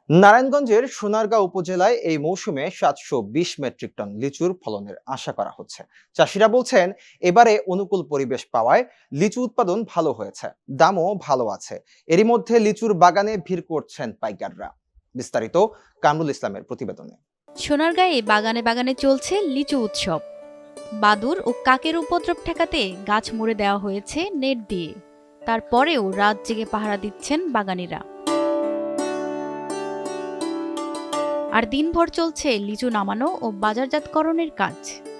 নারায়ণগঞ্জের সোনারগাঁও উপজেলায় এই মৌসুমে ৭২০ মেট্রিক টন লিচুর ফলনের আশা করা হচ্ছে। চাষিরা বলছেন এবারে অনুকূল পরিবেশ পাওয়ায় লিচু উৎপাদন ভালো হয়েছে, দামও ভালো আছে। এরই মধ্যে লিচুর বাগানে ভিড় করছেন পাইকাররা। বিস্তারিত কামরুল ইসলামের প্রতিবেদনে। সোনারগাঁয়ে বাগানে বাগানে চলছে লিচু উৎসব। বাদুড় ও কাকের উপদ্রব ঠেকাতে গাছ মুড়ে দেওয়া হয়েছে নেট দিয়ে। তারপরেও রাত জেগে পাহারা দিচ্ছেন বাগানীরা। আর দিনভর চলছে লিচু নামানো ও বাজারজাতকরণের কাজ।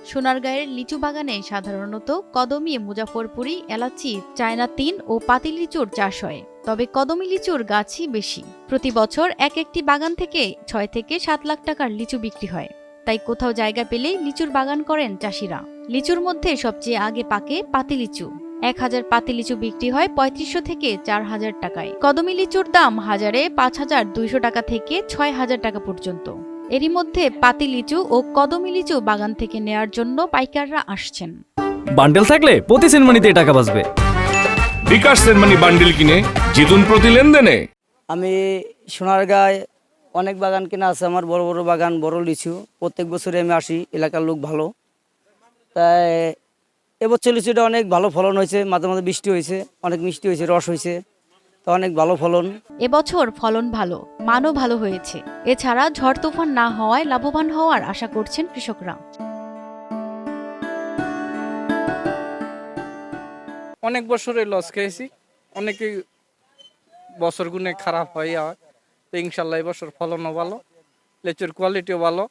সোনারগাঁয়ের লিচু বাগানে সাধারণত কদমি, মুজাফরপুরি, এলাচি, চায়না ৩ ও পাতি লিচুর চাষ হয়। তবে কদমি লিচুর গাছই বেশি। প্রতি বছর এক একটি বাগান থেকে ৬ থেকে ৭ লাখ টাকার লিচু বিক্রি হয়। তাই কোথাও জায়গা পেলেই লিচুর বাগান করেন চাষিরা। লিচুর মধ্যে সবচেয়ে আগে পাকে পাতি লিচু। ১,০০০ পাতি লিচু বিক্রি হয় ৩৫০০ থেকে ৪,০০০ টাকায়। কদমি লিচুর দাম হাজারে ৫,২০০ টাকা থেকে ৬,০০০ টাকা পর্যন্ত। এরই মধ্যে পাতি লিচু ও কদমি লিচু বাগান থেকে নেয়ার জন্য পাইকাররা আসছেন। বান্ডেল থাকলে প্রতি সেনমানিতে টাকা বাঁচবে। বিকাশ সেনমানি বান্ডেল কিনে জিতুন প্রতি লেনদেনে। আমি সোনারগাঁয় অনেক বাগান কেনা আছে, আমার বড় বড় বাগান, বড় লিচু। প্রত্যেক বছরে আমি আসি, এলাকার লোক ভালো। তাই এবছর লিচুটা অনেক ভালো ফলন হয়েছে, মাঝে মাঝে বৃষ্টি হয়েছে, অনেক মিষ্টি হয়েছে, রস হয়েছে, তো অনেক ভালো ফলন। এবছর ফলন ভালো, মানও ভালো হয়েছে। এছাড়া ঝড় তুফান না হওয়ায় লাভবান হওয়ার আশা করছেন কৃষকরা। অনেক বছরে লস খেয়েছি, অনেকে বছর গুনে খারাপ হয়। তো ইনশাল্লাহ এবছর ফলনও ভালো, লিচুর কোয়ালিটিও ভালো।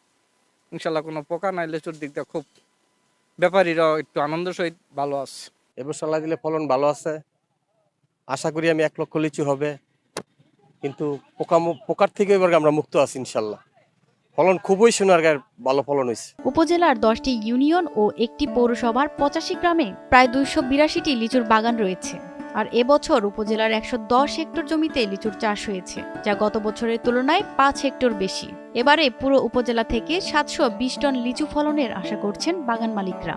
ইনশাল্লাহ কোনো পোকা নাই, লিচুর দিক দিয়ে খুব ব্যাপারীরাও একটু আনন্দ সহিত ভালো আছে। এবছর আল্লাহ দিলে ফলন ভালো আছে। আশা করি আমি ১ লক্ষ লিচু হবে, কিন্তু পোকার থেকে এবার আমরা মুক্ত আছি ইনশাল্লাহ। ফলন খুবই সোনারগাঁয়ের ভালো ফলন হয়েছে। উপজেলার ১০টি ইউনিয়ন ও একটি পৌরসভার ৮৫ গ্রামে প্রায় ২৮২টি লিচুর বাগান রয়েছে। আর এবছর উপজেলার ১১০ হেক্টর জমিতে লিচুর চাষ হয়েছে, যা গত বছরের তুলনায় ৫ হেক্টর বেশি। এবারে পুরো উপজেলা থেকে ৭২০ টন লিচু ফলনের আশা করছেন বাগান মালিকরা।